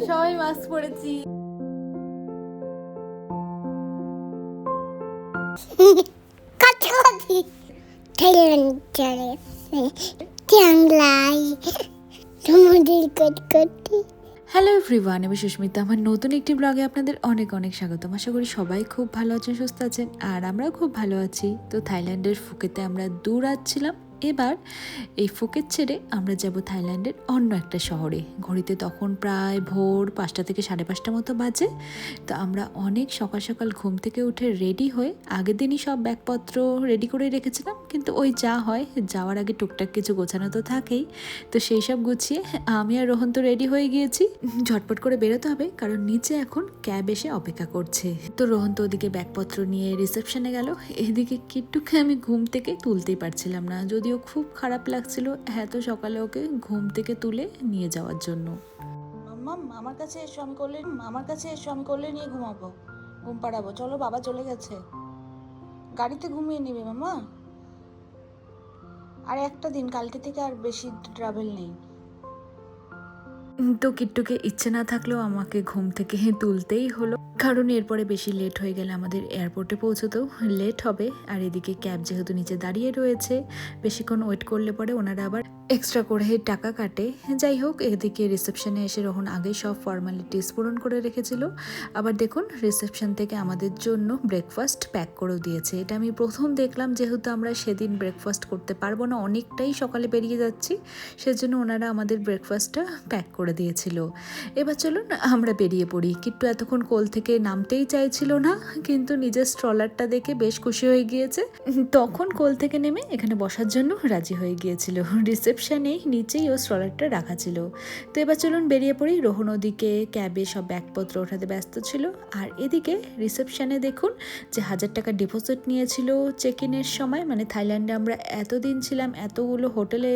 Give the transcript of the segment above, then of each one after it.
সবাই মাস্ক পরেছি। কাছাকাছি ঠেলে চাংলাই তোমাদের করতে। হ্যালো এভরিওয়ান, আমি সুস্মিতা। আমার নতুন একটি ব্লগে আপনাদের অনেক অনেক স্বাগতম। আশা করি সবাই খুব ভালো আছেন, সুস্থ আছেন, আর আমরাও খুব ভালো আছি। তো থাইল্যান্ডের ফুকেতে আমরা 2 রাত ছিলাম। এবার এই ফুকেত ছেড়ে আমরা যাব থাইল্যান্ডের অন্য একটা শহরে। ঘড়িতে তখন প্রায় ভোর 5টা থেকে 5:30 মতো বাজে। তো আমরা অনেক সকাল সকাল ঘুম থেকে উঠে রেডি হয়ে আগের দিনই সব ব্যাগপত্র রেডি করে রেখেছিলাম, কিন্তু ওই যা হয়, যাওয়ার আগে টুকটাক কিছু গোছানো তো থাকেই। তো সেই সব গুছিয়ে আমি আর রোহন তো রেডি হয়ে গিয়েছি। ঝটপট করে বেরোতে হবে, কারণ নিচে এখন ক্যাব এসে অপেক্ষা করছে। তো রোহন তো ওদিকে ব্যাগপত্র নিয়ে রিসেপশনে গেল, এদিকে কিট্টুকে আমি ঘুম থেকে তুলতেই পারছিলাম না, যদিও খুব খারাপ লাগছিল এত সকালে ওকে ঘুম থেকে তুলে নিয়ে যাওয়ার জন্য। মাম্মাম আমার কাছে এসো, আমি কোলে নিয়ে ঘুমাবো, ঘুম পাড়াবো। চলো, বাবা চলে গেছে, গাড়িতে ঘুমিয়ে নিবে মামা। আর একটা দিন, কালকে থেকে আর বেশি ট্রাভেল নেই। তো কিট্টুকে ইচ্ছে না থাকলেও আমাকে ঘুম থেকে তুলতেই হলো, কারণ এরপরে বেশি লেট হয়ে গেলে আমাদের এয়ারপোর্টে পৌঁছতেও লেট হবে। আর এদিকে ক্যাব যেহেতু নিচে দাঁড়িয়ে রয়েছে, বেশিক্ষণ ওয়েট করলে পরে ওনারা আবার এক্সট্রা করে টাকা কাটে। যাই হোক, এদিকে রিসেপশনে এসে রোহন আগেই সব ফর্মালিটিস পূরণ করে রেখেছিল। আবার দেখুন, রিসেপশন থেকে আমাদের জন্য ব্রেকফাস্ট প্যাক করেও দিয়েছে। এটা আমি প্রথম দেখলাম, যেহেতু আমরা সেদিন ব্রেকফাস্ট করতে পারবো না, অনেকটাই সকালে বেরিয়ে যাচ্ছি, সেজন্য ওনারা আমাদের ব্রেকফাস্টটা প্যাক করে দিয়েছিল। এবার চলুন আমরা বেরিয়ে পড়ি। কিট্টু এতক্ষণ কোল থেকে নামতেই চাইছিল না, কিন্তু নিজের স্ট্রলারটা দেখে বেশ খুশি হয়ে গিয়েছে। তখন কোল থেকে নেমে এখানে বসার জন্য রাজি হয়ে গিয়েছিল। রিসেপশনেই নিচেই ও স্ট্রলারটা রাখা ছিল। তো এবার চলুন বেরিয়ে পড়ি। রোহন ওদিকে ক্যাবে সব ব্যাগপত্র ওঠাতে ব্যস্ত ছিল, আর এদিকে রিসেপশনে দেখুন যে 1000 টাকা ডিপোজিট নিয়েছিল চেক ইনের সময়। মানে থাইল্যান্ডে আমরা এতদিন ছিলাম, এতগুলো হোটেলে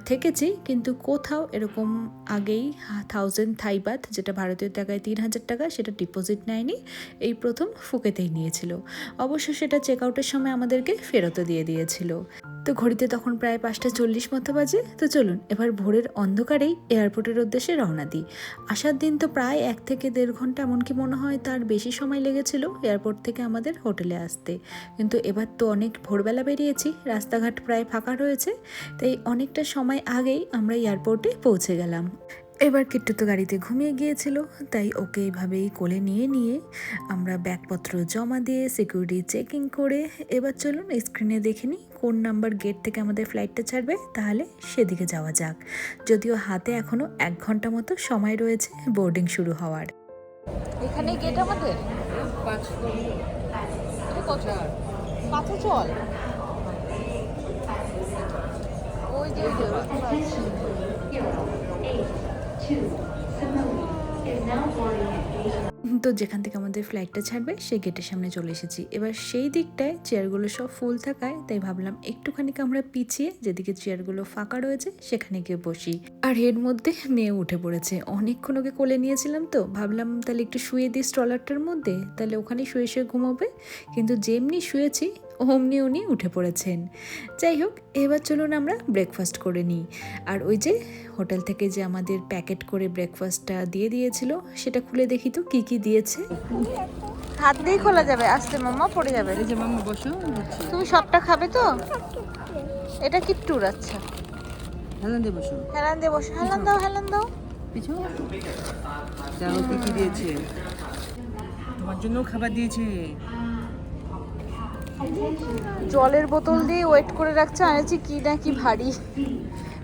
থেকেছি, কিন্তু কোথাও এরকম আগেই 1000 থাই বাত, যেটা ভারতীয় টাকায় 3000 টাকা, সেটা ডিপোজিট নেয়নি। এই প্রথম ফুকেতেই নিয়েছিল। অবশ্য সেটা চেক আউটের সময় আমাদেরকে ফেরতও দিয়ে দিয়েছিল। তো ঘড়িতে তখন প্রায় 5:40 মতো বাজে। তো চলুন এবার ভোরের অন্ধকারেই এয়ারপোর্টের উদ্দেশ্যে রওনা দিই। আসার দিন তো প্রায় 1 থেকে 1.5 ঘন্টা, এমনকি মনে হয় তার বেশি সময় লেগেছিল এয়ারপোর্ট থেকে আমাদের হোটেলে আসতে। কিন্তু এবার তো অনেক ভোরবেলা বেরিয়েছি, রাস্তাঘাট প্রায় ফাঁকা রয়েছে, তাই অনেকটা সময় আগেই আমরা এয়ারপোর্টে পৌঁছে গেলাম। এবার কিট্টু তো গাড়িতে ঘুমিয়ে গিয়েছিল, তাই ওকে এইভাবেই কোলে নিয়ে আমরা ব্যাগপত্র জমা দিয়ে সিকিউরিটি চেকিং করে এবার চলুন স্ক্রিনে দেখে নিই কোন নাম্বার গেট থেকে আমাদের ফ্লাইটটা ছাড়বে, তাহলে সেদিকে যাওয়া যাক। যদিও হাতে এখনও 1 ঘন্টা মতো সময় রয়েছে বোর্ডিং শুরু হওয়ার। এখানে গেট আমাদের 5 চল। ওই যে তো যেখান থেকে আমাদের ফ্লাইটটা ছাড়বে সেই গেটের সামনে চলে এসেছি। এবার সেই দিকটায় চেয়ারগুলো সব ফুল থাকায় তাই ভাবলাম একটুখানি আমরা পিছিয়ে যেদিকে চেয়ারগুলো ফাঁকা রয়েছে সেখানে গিয়ে বসি। আর এর মধ্যে মেয়ে উঠে পড়েছে। অনেকক্ষণ ওকে কোলে নিয়েছিলাম, তো ভাবলাম তাহলে একটু শুয়ে দিই স্ট্রলারটার মধ্যে, তাহলে ওখানে শুয়ে শুয়ে ঘুমোবে। কিন্তু যেমনি শুয়েছি অমনি উনি উঠে পড়েছেন। যাই হোক, এবার চলুন আমরা ব্রেকফাস্ট করে নিই। আর ওই যে হোটেল থেকে যে আমাদের প্যাকেট করে ব্রেকফাস্টটা দিয়ে দিয়েছিল, সেটা খুলে দেখি তো কি কি দিয়েছে। হাত দিয়ে খোলা যাবে, আস্তে মাম্মা পড়ে যাবে। এই যে মাম্মা বসো, তুমি সবটা খাবে তো? এটা কি ট্যুর? আচ্ছা, হেলান দিয়ে বসো, হেলান দিয়ে বসো। হেলান দাও। পিছু দেখো কি কি দিয়েছে, তোমার জন্য খাবার দিয়েছে। জলের বোতল দিয়ে ওয়েট করে রাখছে, আনেছি কি না কি ভারী।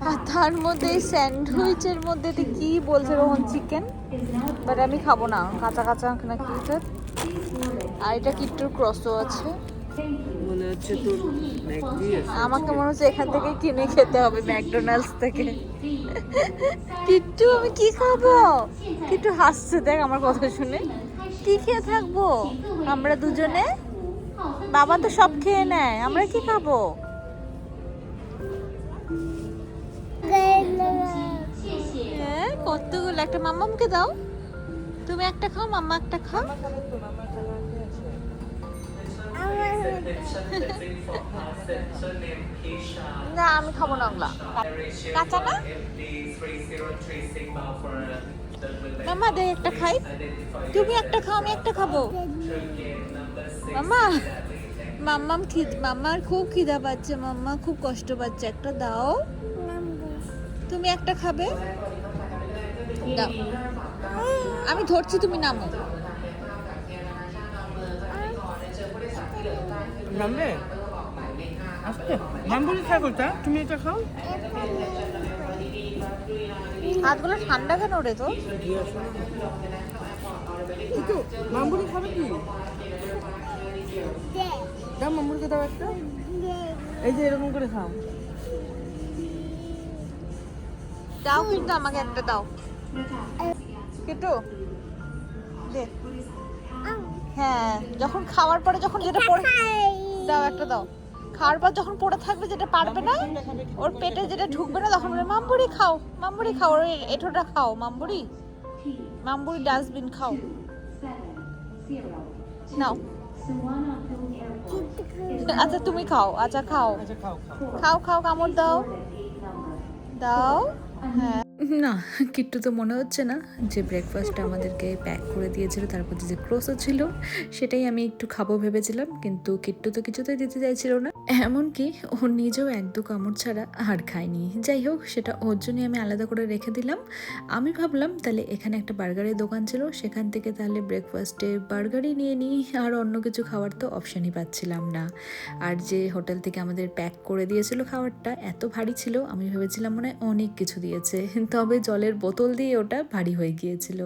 আর তার মধ্যে এই স্যান্ডউইচের মধ্যে এটা কি বলছে রোহন, চিকেন, বাট আমি খাবো না, কাঁচা কাঁচা নাকি এটা। আর এটা কিট্টুর ক্রসও আছে, মনে হচ্ছে তোর ম্যাগি আছে। আমাকে মনে হচ্ছে এখান থেকে কিনে খেতে হবে ম্যাকডোনাল্ডস থেকে। কিট্টু আমি কি খাবো? কিট্টু হাসছে দেখ আমার কথা শুনে। কি খেয়ে থাকবো আমরা দুজনে? বাবা তো সব খেয়ে নেয়, আমরা কি খাবো? হ্যাঁ, কতগুলো। একটা মাম্মামকে দাও, তুমি একটা খাও, মাম্মা একটা খাও। না আমি খাবো না ওগুলা, কাঁচা না। মাম্মা দে একটা খাই, তুমি একটা খাও আমি একটা খাবো। মাম্মা মাম্মাম মাম্মার খুব খিদা পাচ্ছে, মাম্মা খুব কষ্ট পাচ্ছে, একটা দাও। তুমি একটা খাবে, দাও। আমি ধরছি, তুমি নামো। নামবে আস্তে মামবুলি খাই বলতা, তুমি এটা খাও। হাতগুলো ঠান্ডা কেন রে তো? কিন্তু মামবুলি খাবে কি? দাও মামবুলিকে দাও একটা, এই যে এরকম করে খাও। দাও কিন্তু আমাকে একটা দাও কিটু, দে। হ্যাঁ, যখন খাওয়ার পরে যখন যেটা পড়ে, দাও একটা দাও। খাওয়ার পর যখন পড়ে থাকবে, যেটা পারবে না, ওর পেটে যেটা ঢুকবে না, তখন বলে মামবুড়ি খাও, মামবুড়ি খাও, ওর এঁঠোটা খাও, মামবুড়ি, মামবুড়ি ডাস্টবিন খাও। নাও, আচ্ছা তুমি খাও, আচ্ছা খাও, আচ্ছা খাও খাও। খাও খাও, কামড় দাও, দাও। হ্যাঁ, না, কিট্টু তো মনে হচ্ছে না যে ব্রেকফাস্টটা আমাদেরকে প্যাক করে দিয়েছিল, তারপর যে ক্রোসও ছিল সেটাই আমি একটু খাবো ভেবেছিলাম, কিন্তু কিট্টু তো কিছুতেই দিতে চাইছিল না। এমনকি ও নিজেও এক দু কামড় ছাড়া আর খায়নি। যাই হোক, সেটা ওর জন্যই আমি আলাদা করে রেখে দিলাম। আমি ভাবলাম তাহলে এখানে একটা বার্গারের দোকান ছিল, সেখান থেকে তাহলে ব্রেকফাস্টে বার্গারই নিয়ে নিই, আর অন্য কিছু খাওয়ার তো অপশানই পাচ্ছিলাম না। আর যে হোটেল থেকে আমাদের প্যাক করে দিয়েছিল খাবারটা এত ভারী ছিল, আমি ভেবেছিলাম মনে হয় অনেক কিছু দিয়েছে, তবে জলের বোতল দিয়ে ওটা ভারী হয়ে গিয়েছিল।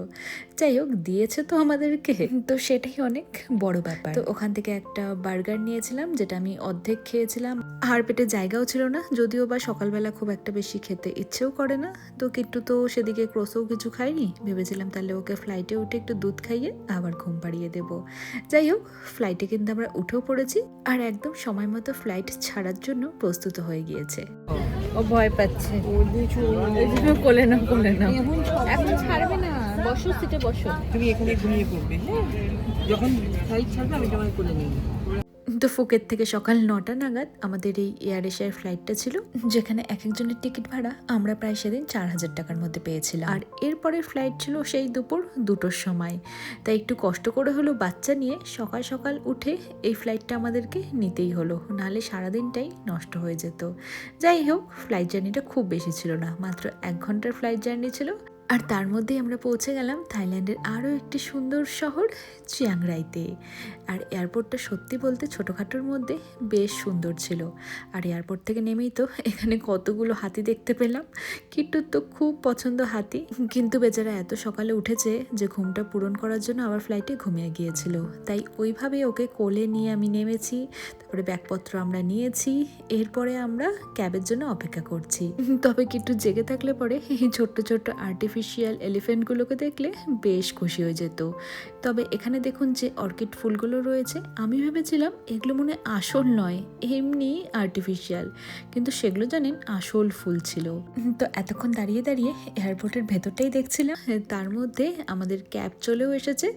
যাই হোক, দিয়েছে তো আমাদেরকে, তো সেটাই অনেক বড় ব্যাপার। তো ওখান থেকে একটা বার্গার নিয়েছিলাম, যেটা আমি অর্ধেক খেয়েছিলাম, আর পেটে জায়গাও ছিল না, যদিও বা সকালবেলা খুব একটা বেশি খেতে ইচ্ছেও করে না। তো কিট্টু তো সেদিকে ক্রোসও কিছু খাইনি, ভেবেছিলাম তাহলে ওকে ফ্লাইটে উঠে একটু দুধ খাইয়ে আবার ঘুম পাড়িয়ে দেবো। যাই হোক, ফ্লাইটে কিন্তু আমরা উঠেও পড়েছি, আর একদম সময় মতো ফ্লাইট ছাড়ার জন্য প্রস্তুত হয়ে গিয়েছে। ও ভয় পাচ্ছে, কোলে না কোলে না, এখন ছাড়বে না, বসো সিটে বসো। তুমি এখানে ঘুমিয়ে পড়বে, হ্যাঁ? যখন ফ্লাইট ছাড়বে আমি তোমায় কোলে নিয়ে নেবো। তো ফুকেট থেকে সকাল 9টা নাগাদ আমাদের এই এয়ার এশিয়ার ফ্লাইটটা ছিল, যেখানে এক একজনের টিকিট ভাড়া আমরা প্রায় সেদিন 4000 টাকার মধ্যে পেয়েছিলাম। আর এরপরের ফ্লাইট ছিল সেই দুপুর 2টোর সময়, তাই একটু কষ্ট করে হলো বাচ্চা নিয়ে সকাল সকাল উঠে এই ফ্লাইটটা আমাদেরকে নিতেই হলো, নাহলে সারাদিনটাই নষ্ট হয়ে যেত। যাই হোক, ফ্লাইট জার্নিটা খুব বেশি ছিল না, মাত্র 1 ঘন্টার ফ্লাইট জার্নি ছিল। আর তার মধ্যেই আমরা পৌঁছে গেলাম থাইল্যান্ডের আরও একটি সুন্দর শহর চিয়াং রাইতে। আর এয়ারপোর্টটা সত্যি বলতে ছোটোখাটোর মধ্যে বেশ সুন্দর ছিল। আর এয়ারপোর্ট থেকে নেমেই তো এখানে কতগুলো হাতি দেখতে পেলাম। কিট্টুর তো খুব পছন্দ হাতি, কিন্তু বেচারা এত সকালে উঠেছে যে ঘুমটা পূরণ করার জন্য আবার ফ্লাইটে ঘুমিয়ে গিয়েছিল, তাই ওইভাবে ওকে কোলে নিয়ে আমি নেমেছি। তারপরে ব্যাগপত্র আমরা নিয়েছি, এরপরে আমরা ক্যাবের জন্য অপেক্ষা করছি। তবে কিট্টু জেগে থাকলে পরে এই ছোট্ট ছোট্ট আর্টিফিশিয়াল এলিফ্যান্টগুলোকে দেখলে বেশ খুশি হয়ে যেত। তবে এখানে দেখুন যে অর্কিড ফুলগুলো রয়েছে, আমি ভেবেছিলাম এগুলো মনে হয় আসল নয়, এমনি আর্টিফিশিয়াল, কিন্তু সেগুলো জানেন আসল ফুল ছিল। তো এতক্ষণ দাঁড়িয়ে দাঁড়িয়ে এয়ারপোর্টের ভেতরটাই দেখছিলাম, তার মধ্যে আমাদের ক্যাব চলেও এসেছে।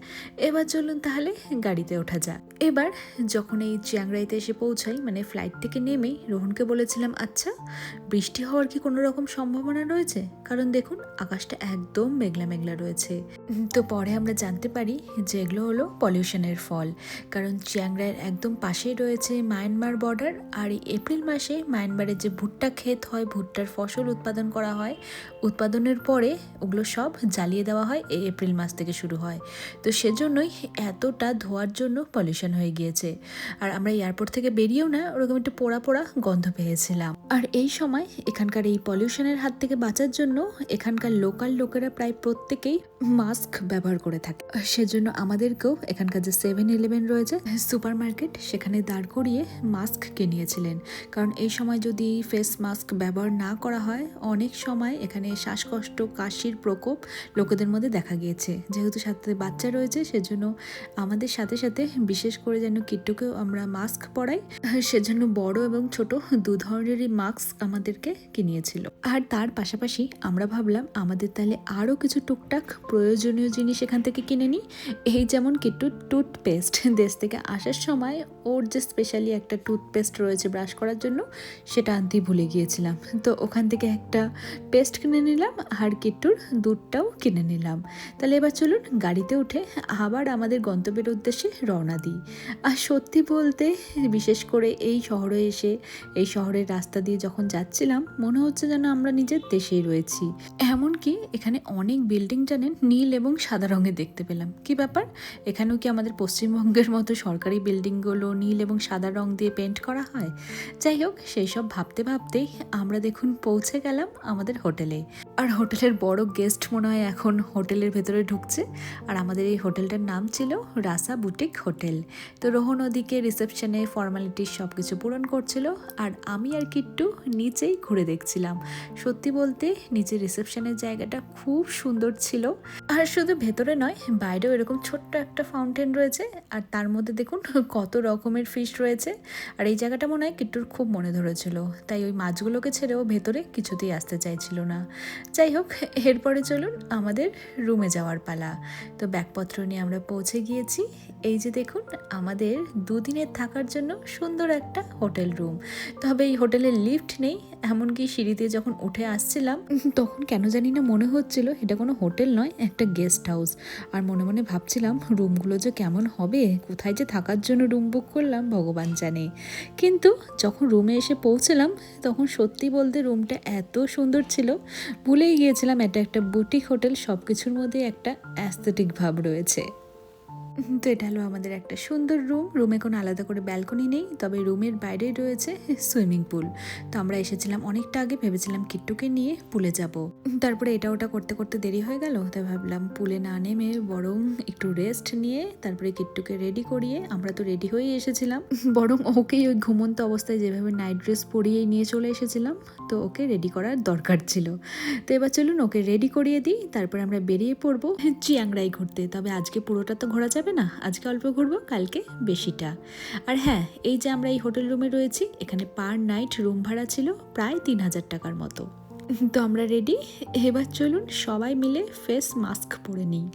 এবার চলুন তাহলে গাড়িতে ওঠা যাক। এবার যখন এই চিয়াং রাইতে এসে পৌঁছাই, মানে ফ্লাইট থেকে নেমেই রোহনকে বলেছিলাম, আচ্ছা বৃষ্টি হওয়ার কি কোনো রকম সম্ভাবনা রয়েছে, কারণ দেখুন আকাশটা একদম মেঘলা মেঘলা রয়েছে। তো পরে আমরা জানতে পারি যে এগুলো হলো পলিউশনের ফল, কারণ চিয়াং রাইয়ের একদম পাশেই রয়েছে মায়ানমার বর্ডার। আর এই এপ্রিল মাসে মায়ানমারের যে ভুট্টা ক্ষেত হয়, ভুট্টার ফসল উৎপাদন করা হয়, উৎপাদনের পরে ওগুলো সব জ্বালিয়ে দেওয়া হয়, এই এপ্রিল মাস থেকে শুরু হয়। তো সেজন্যই এতটা ধোয়ার জন্য পলিউশন হয়ে গিয়েছে। আর আমরা এয়ারপোর্ট থেকে বেরিয়েও না ওরকম একটু পোড়া পোড়া গন্ধ পেয়েছিলাম। আর এই সময় এখানকার এই পলিউশনের হাত থেকে বাঁচার জন্য এখানকার লোকাল লোকেরা প্রায় প্রত্যেকেই মাস্ক ব্যবহার করে থাকে। সেজন্য আমাদেরকেও এখানকার যে 7-Eleven রয়েছে সুপার মার্কেট, সেখানে দাঁড় করিয়ে মাস্ক কিনিয়েছিলেন, কারণ এই সময় যদি ফেস মাস্ক ব্যবহার না করা হয়, অনেক সময় এখানে শ্বাসকষ্ট, কাশির প্রকোপ লোকেদের মধ্যে দেখা গিয়েছে। যেহেতু সাথে বাচ্চা রয়েছে, সেজন্য আমাদের সাথে সাথে বিশেষ করে যেন কিট্টুকেও আমরা মাস্ক পরাই, সেজন্য বড় এবং ছোট 2 ধরনেরই মাস্ক আমাদেরকে কিনিয়েছিল। আর তার পাশাপাশি আমরা ভাবলাম আমাদের তাহলে তাহলে আরও কিছু টুকটাক প্রয়োজনীয় জিনিস এখান থেকে কিনে নিই। এই যেমন কিট্টুর টুথপেস্ট, দেশ থেকে আসার সময় ওর যে স্পেশালি একটা টুথপেস্ট রয়েছে ব্রাশ করার জন্য, সেটা আনতেই ভুলে গিয়েছিলাম। তো ওখান থেকে একটা পেস্ট কিনে নিলাম আর কিট্টুর দুধটাও কিনে নিলাম। তাহলে এবার চলুন গাড়িতে উঠে আবার আমাদের গন্তব্যের উদ্দেশ্যে রওনা দিই। আর সত্যি বলতে বিশেষ করে এই শহরে এসে এই শহরের রাস্তা দিয়ে যখন যাচ্ছিলাম মনে হচ্ছে যেন আমরা নিজের দেশেই রয়েছি। এমনকি এখানে অনেক বিল্ডিং জানেন নীল এবং সাদা রঙে দেখতে পেলাম। কি ব্যাপার, এখানেও কি আমাদের পশ্চিমবঙ্গের মতো সরকারি বিল্ডিংগুলো নীল এবং সাদা রং দিয়ে পেন্ট করা হয়? যাই হোক, সেই সব ভাবতে ভাবতেই আমরা দেখুন পৌঁছে গেলাম আমাদের হোটেলে। আর হোটেলের বড় গেস্ট মনে হয় এখন হোটেলের ভেতরে ঢুকছে। আর আমাদের এই হোটেলটার নাম ছিল রাসা বুটিক হোটেল। তো রোহন ওদিকে রিসেপশনে ফর্মালিটিস সব কিছু পূরণ করছিল আর আমি আর কিট্টু নিচেই ঘুরে দেখছিলাম। সত্যি বলতে নিচের রিসেপশনের জায়গাটা খুব সুন্দর ছিল। আর শুধু ভেতরে নয়, বাইরেও এরকম ছোট্ট একটা ফাউন্টেন রয়েছে আর তার মধ্যে দেখুন কত রকমের ফিশ রয়েছে। আর এই জায়গাটা মনে হয় কিট্টুর খুব মনে ধরেছিল, তাই ওই মাছগুলোকে ছেড়েও ভেতরে কিছুতেই আসতে চাইছিল না। যাই হোক, এরপরে চলুন আমাদের রুমে যাওয়ার পালা। তো ব্যাগপত্র নিয়ে আমরা পৌঁছে গিয়েছি। এই যে দেখুন আমাদের দুদিনের থাকার জন্য সুন্দর একটা হোটেল রুম। তবে এই হোটেলের লিফট নেই, এমনকি সিঁড়ি দিয়ে যখন উঠে আসছিলাম তখন কেন জানি না মনে হচ্ছিল এটা কোনো হোটেল নয়, একটা গেস্ট হাউস। আর মনে মনে ভাবছিলাম রুমগুলো যে কেমন হবে, কোথায় যে থাকার জন্য রুম বুক করলাম ভগবান জানে। কিন্তু যখন রুমে এসে পৌঁছলাম তখন সত্যি বলতে রুমটা এত সুন্দর ছিল, ভুলেই গিয়েছিলাম এটা একটা বুটিক হোটেল। সব কিছুর মধ্যে একটা অ্যাস্থেটিক ভাব রয়েছে। তো এটা হলো আমাদের একটা সুন্দর রুম। রুমে কোনো আলাদা করে ব্যালকনি নেই, তবে রুমের বাইরেই রয়েছে সুইমিং পুল। তো আমরা এসেছিলাম অনেকটা আগে, ভেবেছিলাম কিট্টুকে নিয়ে পুলে যাব। তারপরে এটা ওটা করতে করতে দেরি হয়ে গেল, তাই ভাবলাম পুলে না নেমে বরং একটু রেস্ট নিয়ে তারপরে কিট্টুকে রেডি করিয়ে, আমরা তো রেডি হয়েই এসেছিলাম, বরং ওকেই ওই ঘুমন্ত অবস্থায় যেভাবে নাইট ড্রেস পরিয়েই নিয়ে চলে এসেছিলাম, তো ওকে রেডি করার দরকার ছিল। তো এবার চলুন ওকে রেডি করিয়ে দিই, তারপরে আমরা বেরিয়ে পড়বো চিয়াংরাই ঘুরতে। তবে আজকে পুরোটা তো ঘোরা যাবে না, আজকে অল্প ঘুরবো, কালকে বেশিটা। আর হ্যাঁ, এই যে আমরা এই হোটেল রুমে রয়েছি, এখানে পার নাইট রুম ভাড়া ছিল প্রায় 3000 টাকার মতো। তো আমরা রেডি, এবার চলুন সবাই মিলে ফেস মাস্ক পরে নিই।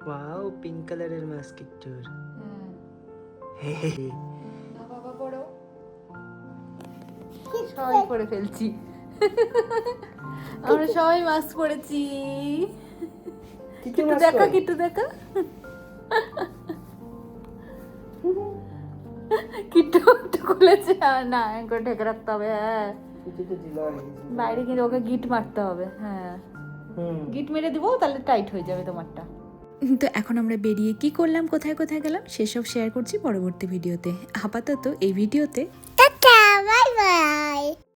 ওয়াও, পিঙ্ক কালারের মাস্ক কিট্টুর। বাবা পড়ো, সবাই পরে ফেলছি। আমরা সবাই মাস্ক পরেছি। কিট্টু দেখা, কিট্টু দেখা, কিট্টু একটু খুলেছে। না, একবার ঢেকে রাখতে হবে। হ্যাঁ, বাইরে কিন্তু ওকে গিট মারতে হবে। হ্যাঁ, গিট মেরে দিব, তাহলে টাইট হয়ে যাবে তোমারটা। তো এখন আমরা বেরিয়ে কি করলাম, কোথায় কোথায় গেলাম সেসব শেয়ার করছি পরবর্তী ভিডিওতে। আপাতত এই ভিডিওতে